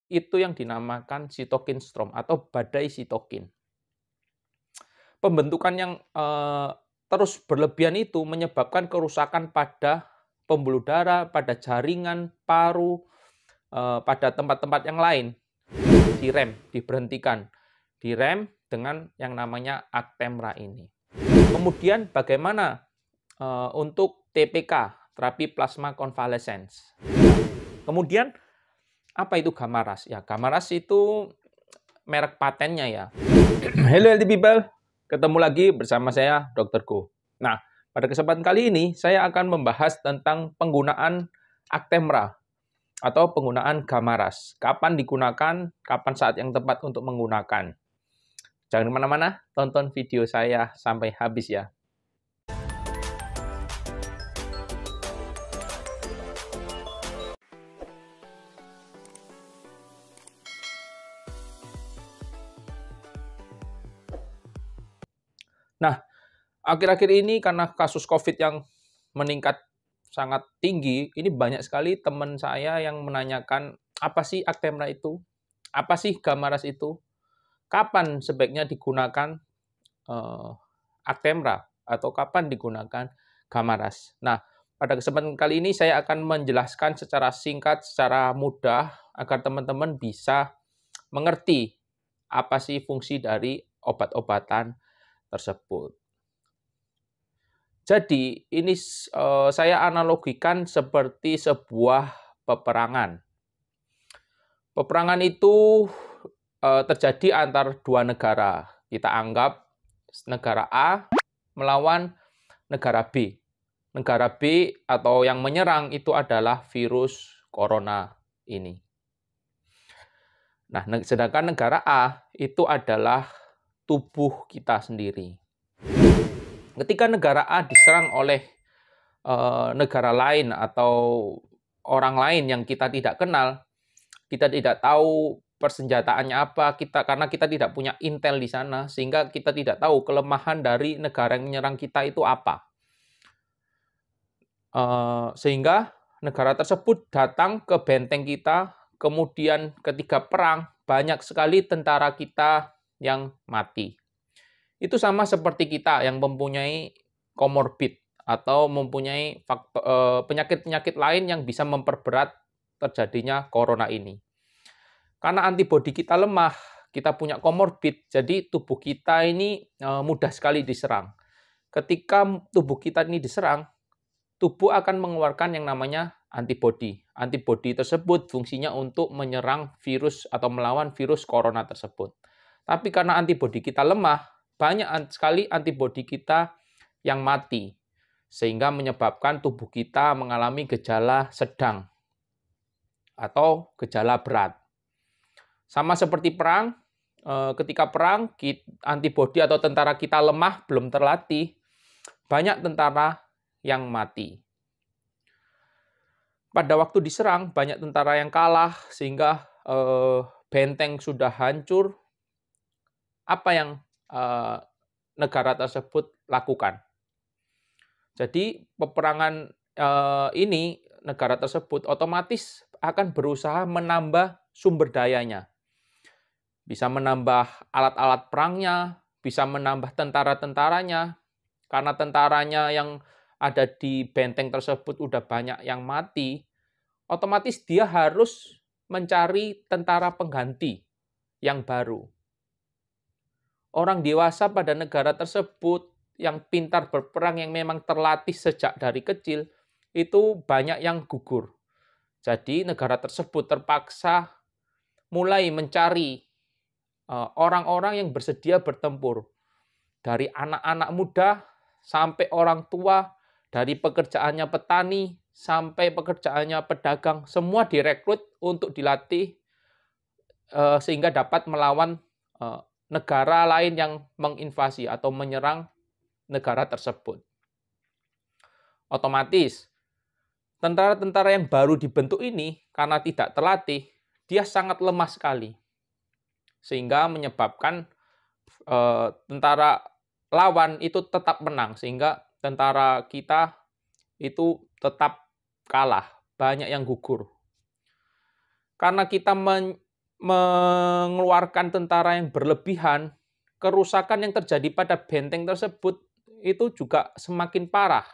itu yang dinamakan sitokin storm atau badai sitokin. Pembentukan yang terus berlebihan itu menyebabkan kerusakan pada pembuluh darah, pada jaringan, paru, pada tempat-tempat yang lain. Direm, diberhentikan. Direm dengan yang namanya Actemra ini. Kemudian bagaimana untuk TPK, terapi plasma konvalesens. Kemudian apa itu Gamaras? Ya, Gamaras itu merek patennya ya. Hello healthy people, ketemu lagi bersama saya Dr. Go. Nah, pada kesempatan kali ini saya akan membahas tentang penggunaan Actemra atau penggunaan Gamaras. Kapan digunakan, kapan saat yang tepat untuk menggunakan. Jangan kemana-mana, tonton video saya sampai habis ya. Nah, akhir-akhir ini karena kasus COVID yang meningkat sangat tinggi, ini banyak sekali teman saya yang menanyakan, apa sih Actemra itu? Apa sih Gamaras itu? Kapan sebaiknya digunakan Actemra atau kapan digunakan Gamaras? Nah, pada kesempatan kali ini saya akan menjelaskan secara singkat, secara mudah, agar teman-teman bisa mengerti apa sih fungsi dari obat-obatan tersebut. Jadi, ini saya analogikan seperti sebuah peperangan. Peperangan itu terjadi antar dua negara. Kita anggap negara A melawan negara B. Negara B atau yang menyerang itu adalah virus corona ini. Nah, sedangkan negara A itu adalah tubuh kita sendiri. Ketika negara A diserang oleh negara lain atau orang lain yang kita tidak kenal, kita tidak tahu persenjataannya apa, karena kita tidak punya intel di sana, sehingga kita tidak tahu kelemahan dari negara yang menyerang kita itu apa. Sehingga negara tersebut datang ke benteng kita, kemudian ketika perang, banyak sekali tentara kita yang mati. Itu sama seperti kita yang mempunyai komorbid atau mempunyai penyakit-penyakit lain yang bisa memperberat terjadinya corona ini. Karena antibodi kita lemah, kita punya komorbid, jadi tubuh kita ini mudah sekali diserang. Ketika tubuh kita ini diserang, tubuh akan mengeluarkan yang namanya antibodi. Antibodi tersebut fungsinya untuk menyerang virus atau melawan virus corona tersebut. Tapi karena antibodi kita lemah, banyak sekali antibodi kita yang mati, sehingga menyebabkan tubuh kita mengalami gejala sedang atau gejala berat. Sama seperti perang, ketika perang, antibodi atau tentara kita lemah, belum terlatih, banyak tentara yang mati. Pada waktu diserang, banyak tentara yang kalah, sehingga benteng sudah hancur. Apa yang negara tersebut lakukan? Jadi peperangan ini, negara tersebut otomatis akan berusaha menambah sumber dayanya. Bisa menambah alat-alat perangnya, bisa menambah tentara-tentaranya. Karena tentaranya yang ada di benteng tersebut udah banyak yang mati, otomatis dia harus mencari tentara pengganti yang baru. Orang dewasa pada negara tersebut yang pintar berperang, yang memang terlatih sejak dari kecil, itu banyak yang gugur. Jadi negara tersebut terpaksa mulai mencari orang-orang yang bersedia bertempur. Dari anak-anak muda sampai orang tua, dari pekerjaannya petani sampai pekerjaannya pedagang, semua direkrut untuk dilatih sehingga dapat melawan negara lain yang menginvasi atau menyerang negara tersebut. Otomatis, tentara-tentara yang baru dibentuk ini, karena tidak terlatih, dia sangat lemah sekali. Sehingga menyebabkan tentara lawan itu tetap menang, sehingga tentara kita itu tetap kalah, banyak yang gugur. Karena kita mengeluarkan tentara yang berlebihan, kerusakan yang terjadi pada benteng tersebut itu juga semakin parah.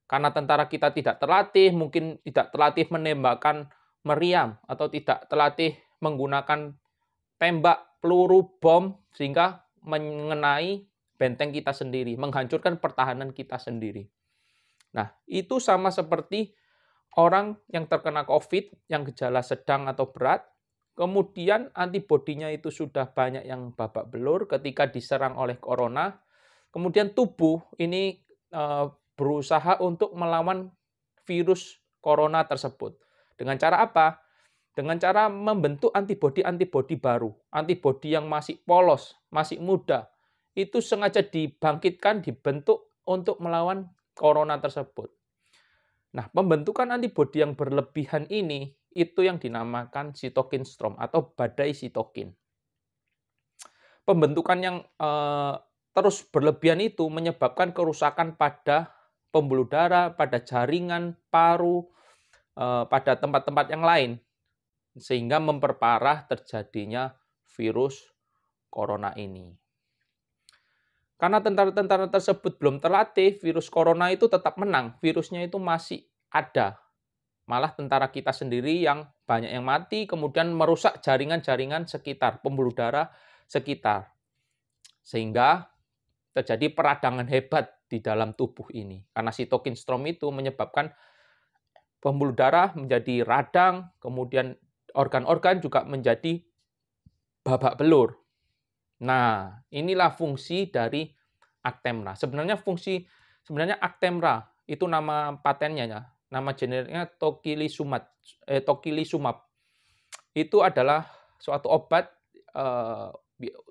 Karena tentara kita tidak terlatih, mungkin tidak terlatih menembakkan meriam atau tidak terlatih menggunakan tembak peluru bom sehingga mengenai benteng kita sendiri, menghancurkan pertahanan kita sendiri. Nah, itu sama seperti orang yang terkena COVID, yang gejala sedang atau berat, kemudian antibodinya itu sudah banyak yang babak belur ketika diserang oleh corona, kemudian tubuh ini berusaha untuk melawan virus corona tersebut. Dengan cara apa? Dengan cara membentuk antibodi-antibodi baru, antibodi yang masih polos, masih muda, itu sengaja dibangkitkan, dibentuk untuk melawan corona tersebut. Nah, pembentukan antibodi yang berlebihan ini, itu yang dinamakan sitokin storm atau badai sitokin. Pembentukan yang terus berlebihan itu menyebabkan kerusakan pada pembuluh darah, pada jaringan, paru, pada tempat-tempat yang lain, sehingga memperparah terjadinya virus corona ini. Karena tentara-tentara tersebut belum terlatih, virus corona itu tetap menang. Virusnya itu masih ada. Malah tentara kita sendiri yang banyak yang mati, kemudian merusak jaringan-jaringan sekitar, pembuluh darah sekitar. Sehingga terjadi peradangan hebat di dalam tubuh ini. Karena sitokin storm itu menyebabkan pembuluh darah menjadi radang, kemudian organ-organ juga menjadi babak belur. Nah, inilah fungsi dari Actemra. Sebenarnya Actemra itu nama patennya ya. Nama generiknya tocilizumab. Itu adalah suatu obat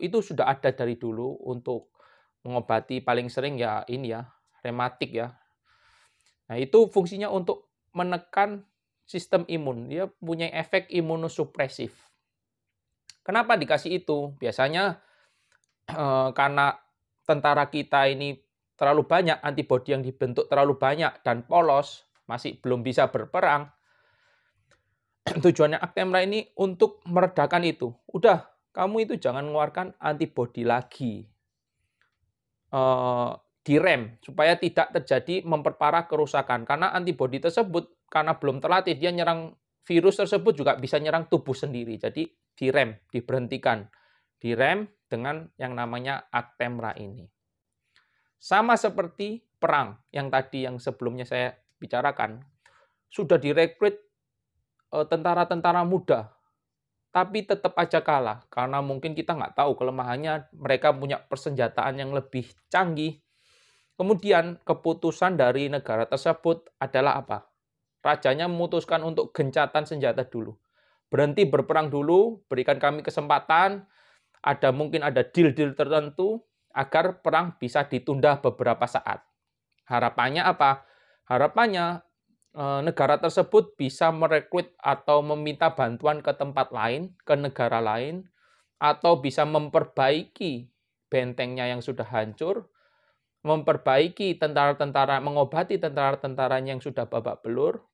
itu sudah ada dari dulu untuk mengobati paling sering ya ini ya, rematik ya. Nah, itu fungsinya untuk menekan sistem imun. Dia punya efek imunosupresif. Kenapa dikasih itu? Biasanya karena tentara kita ini terlalu banyak, antibodi yang dibentuk terlalu banyak dan polos, masih belum bisa berperang. Tujuannya Actemra ini untuk meredakan itu. Udah, kamu itu jangan mengeluarkan antibodi lagi. Direm, supaya tidak terjadi memperparah kerusakan. Karena antibodi tersebut, karena belum terlatih, dia nyerang virus tersebut juga bisa nyerang tubuh sendiri. Jadi direm, diberhentikan. Direm dengan yang namanya Actemra ini. Sama seperti perang yang tadi yang sebelumnya saya bicarakan. Sudah direkrut tentara-tentara muda, tapi tetap aja kalah. Karena mungkin kita nggak tahu kelemahannya, mereka punya persenjataan yang lebih canggih. Kemudian keputusan dari negara tersebut adalah apa? Rajanya memutuskan untuk gencatan senjata dulu. Berhenti berperang dulu, berikan kami kesempatan, mungkin ada deal-deal tertentu agar perang bisa ditunda beberapa saat. Harapannya apa? Harapannya negara tersebut bisa merekrut atau meminta bantuan ke tempat lain, ke negara lain, atau bisa memperbaiki bentengnya yang sudah hancur, memperbaiki tentara-tentara, mengobati tentara-tentaranya yang sudah babak belur,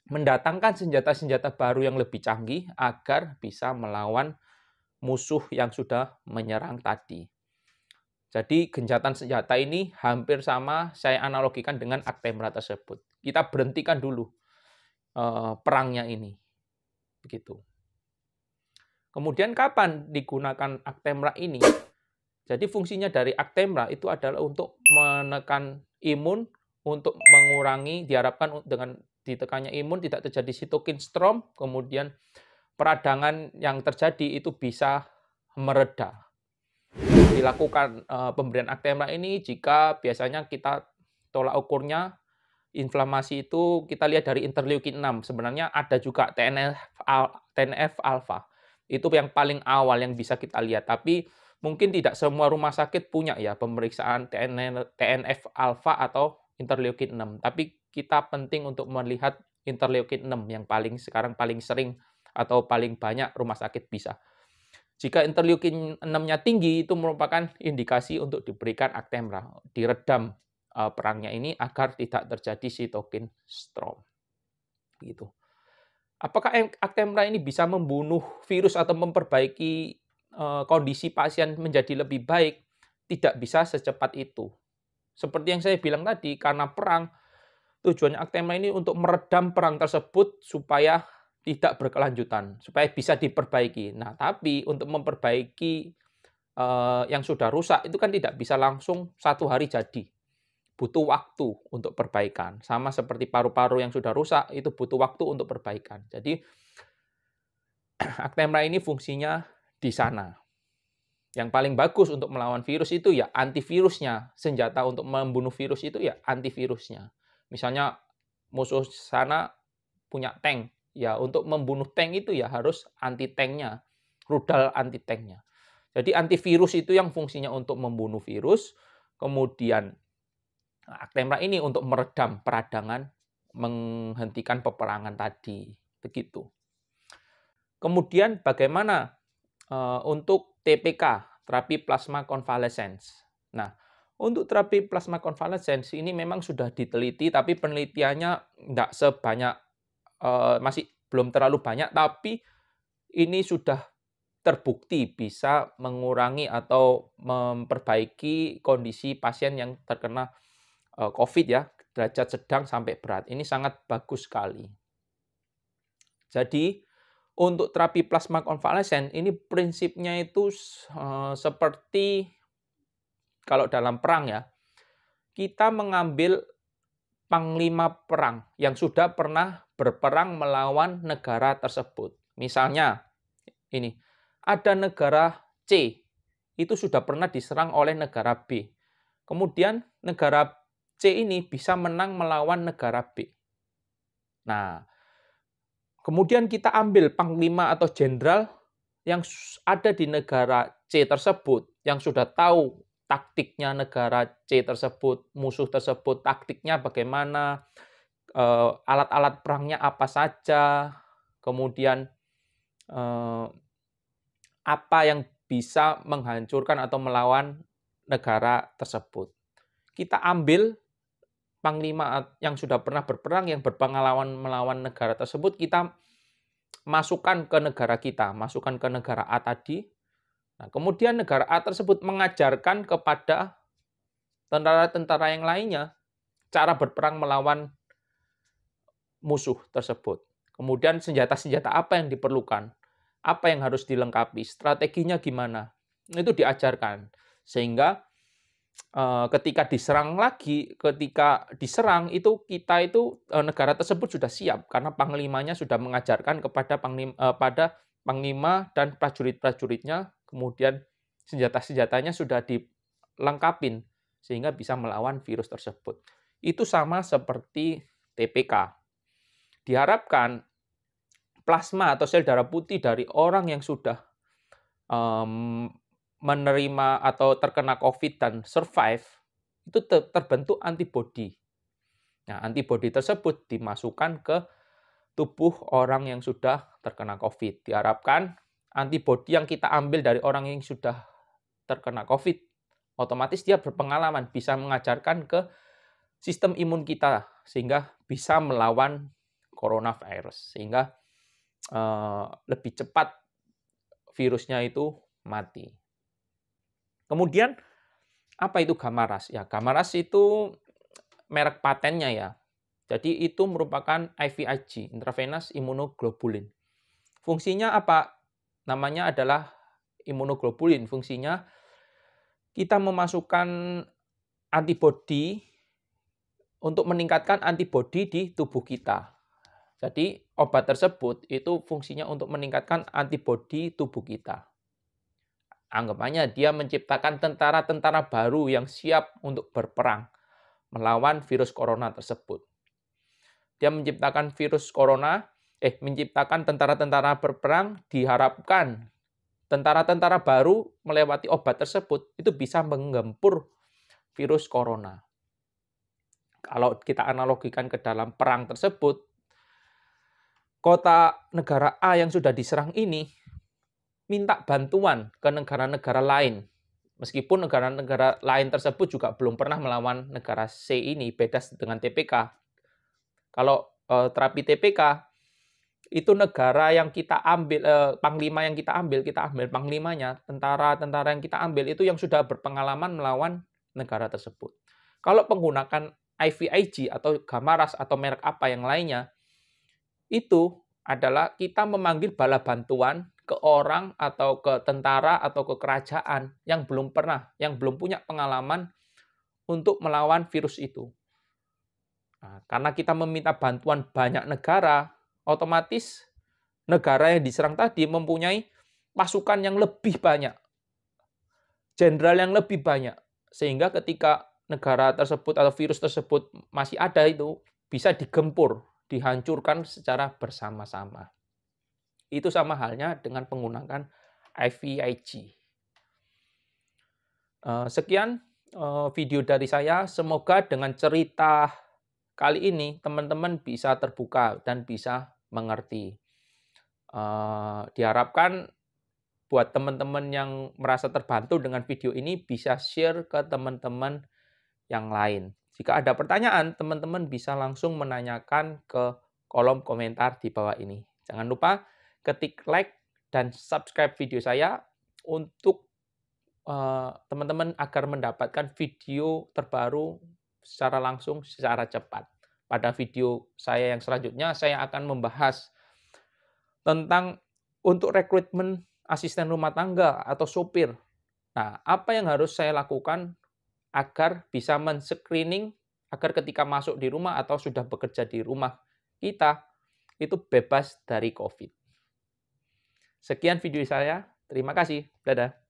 mendatangkan senjata-senjata baru yang lebih canggih agar bisa melawan musuh yang sudah menyerang tadi. Jadi gencatan senjata ini hampir sama saya analogikan dengan Actemra tersebut. Kita berhentikan dulu perangnya ini. Begitu. Kemudian kapan digunakan Actemra ini? Jadi fungsinya dari Actemra itu adalah untuk menekan imun, untuk mengurangi, diharapkan dengan ditekannya imun tidak terjadi sitokin storm, kemudian peradangan yang terjadi itu bisa mereda. Dilakukan pemberian Actemra ini jika biasanya kita tolak ukurnya inflamasi itu kita lihat dari interleukin 6. Sebenarnya ada juga TNF alpha. Itu yang paling awal yang bisa kita lihat. Tapi mungkin tidak semua rumah sakit punya ya pemeriksaan TNF alpha atau interleukin 6. Tapi kita penting untuk melihat interleukin 6 yang sekarang paling sering atau paling banyak rumah sakit bisa. Jika interleukin 6-nya tinggi, itu merupakan indikasi untuk diberikan Actemra, diredam perangnya ini agar tidak terjadi sitokin storm. Gitu. Apakah Actemra ini bisa membunuh virus atau memperbaiki kondisi pasien menjadi lebih baik? Tidak bisa secepat itu. Seperti yang saya bilang tadi, karena perang, tujuannya Actemra ini untuk meredam perang tersebut supaya tidak berkelanjutan, supaya bisa diperbaiki. Nah, tapi untuk memperbaiki yang sudah rusak itu kan tidak bisa langsung satu hari jadi. Butuh waktu untuk perbaikan. Sama seperti paru-paru yang sudah rusak, itu butuh waktu untuk perbaikan. Jadi, Actemra ini fungsinya di sana. Yang paling bagus untuk melawan virus itu ya antivirusnya. Senjata untuk membunuh virus itu ya antivirusnya. Misalnya musuh sana punya tank. Ya untuk membunuh tank itu ya harus anti-tanknya. Rudal anti-tanknya. Jadi antivirus itu yang fungsinya untuk membunuh virus. Kemudian Actemra ini untuk meredam peradangan, menghentikan peperangan tadi. Begitu. Kemudian bagaimana untuk TPK, terapi plasma convalescence. Nah, untuk terapi plasma convalescence ini memang sudah diteliti, tapi penelitiannya tidak sebanyak, masih belum terlalu banyak, tapi ini sudah terbukti bisa mengurangi atau memperbaiki kondisi pasien yang terkena COVID ya, derajat sedang sampai berat. Ini sangat bagus sekali. Jadi, untuk terapi plasma konvalesen, ini prinsipnya itu seperti kalau dalam perang ya, kita mengambil panglima perang yang sudah pernah berperang melawan negara tersebut. Misalnya, ini, ada negara C, itu sudah pernah diserang oleh negara B. Kemudian negara C ini bisa menang melawan negara B. Nah, kemudian kita ambil panglima atau jenderal yang ada di negara C tersebut, yang sudah tahu taktiknya negara C tersebut, musuh tersebut, taktiknya bagaimana, alat-alat perangnya apa saja, kemudian apa yang bisa menghancurkan atau melawan negara tersebut. Kita ambil panglima yang sudah pernah berperang, yang berpengalaman melawan negara tersebut, kita masukkan ke negara kita, masukkan ke negara A tadi. Nah, kemudian negara A tersebut mengajarkan kepada tentara-tentara yang lainnya cara berperang melawan musuh tersebut. Kemudian senjata-senjata apa yang diperlukan, apa yang harus dilengkapi, strateginya gimana, itu diajarkan. Sehingga ketika diserang itu kita itu negara tersebut sudah siap karena panglimanya sudah mengajarkan kepada panglima dan prajurit-prajuritnya, kemudian senjata-senjatanya sudah dilengkapin sehingga bisa melawan virus tersebut. Itu sama seperti TPK. Diharapkan plasma atau sel darah putih dari orang yang sudah menerima atau terkena COVID dan survive, itu terbentuk antibodi. Nah, antibodi tersebut dimasukkan ke tubuh orang yang sudah terkena COVID. Diharapkan antibodi yang kita ambil dari orang yang sudah terkena COVID, otomatis dia berpengalaman, bisa mengajarkan ke sistem imun kita, sehingga bisa melawan coronavirus. Sehingga lebih cepat virusnya itu mati. Kemudian, apa itu Gamaras? Ya, Gamaras itu merek patennya ya. Jadi itu merupakan IVIG, intravenous immunoglobulin. Fungsinya apa? Namanya adalah immunoglobulin. Fungsinya kita memasukkan antibodi untuk meningkatkan antibodi di tubuh kita. Jadi obat tersebut itu fungsinya untuk meningkatkan antibodi tubuh kita. Anggapannya dia menciptakan tentara-tentara baru yang siap untuk berperang melawan virus corona tersebut. Dia menciptakan menciptakan tentara-tentara berperang, diharapkan tentara-tentara baru melewati obat tersebut itu bisa menggempur virus corona. Kalau kita analogikan ke dalam perang tersebut, kota negara A yang sudah diserang ini minta bantuan ke negara-negara lain. Meskipun negara-negara lain tersebut juga belum pernah melawan negara C ini, beda dengan TPK. Kalau terapi TPK, itu negara yang kita ambil, panglima yang kita ambil panglimanya, tentara-tentara yang kita ambil itu yang sudah berpengalaman melawan negara tersebut. Kalau menggunakan IVIG atau Gamaras atau merek apa yang lainnya, itu adalah kita memanggil bala bantuan ke orang atau ke tentara atau ke kerajaan yang belum punya pengalaman untuk melawan virus itu. Nah, karena kita meminta bantuan banyak negara, otomatis negara yang diserang tadi mempunyai pasukan yang lebih banyak, jenderal yang lebih banyak, sehingga ketika negara tersebut atau virus tersebut masih ada itu bisa digempur, dihancurkan secara bersama-sama. Itu sama halnya dengan menggunakan IVIG. Sekian video dari saya. Semoga dengan cerita kali ini teman-teman bisa terbuka dan bisa mengerti. Diharapkan buat teman-teman yang merasa terbantu dengan video ini bisa share ke teman-teman yang lain. Jika ada pertanyaan, teman-teman bisa langsung menanyakan ke kolom komentar di bawah ini. Jangan lupa ketik like dan subscribe video saya untuk teman-teman agar mendapatkan video terbaru secara langsung, secara cepat. Pada video saya yang selanjutnya, saya akan membahas tentang untuk rekrutmen asisten rumah tangga atau sopir. Nah, apa yang harus saya lakukan agar bisa men-screening agar ketika masuk di rumah atau sudah bekerja di rumah kita, itu bebas dari COVID. Sekian video saya. Terima kasih. Dadah.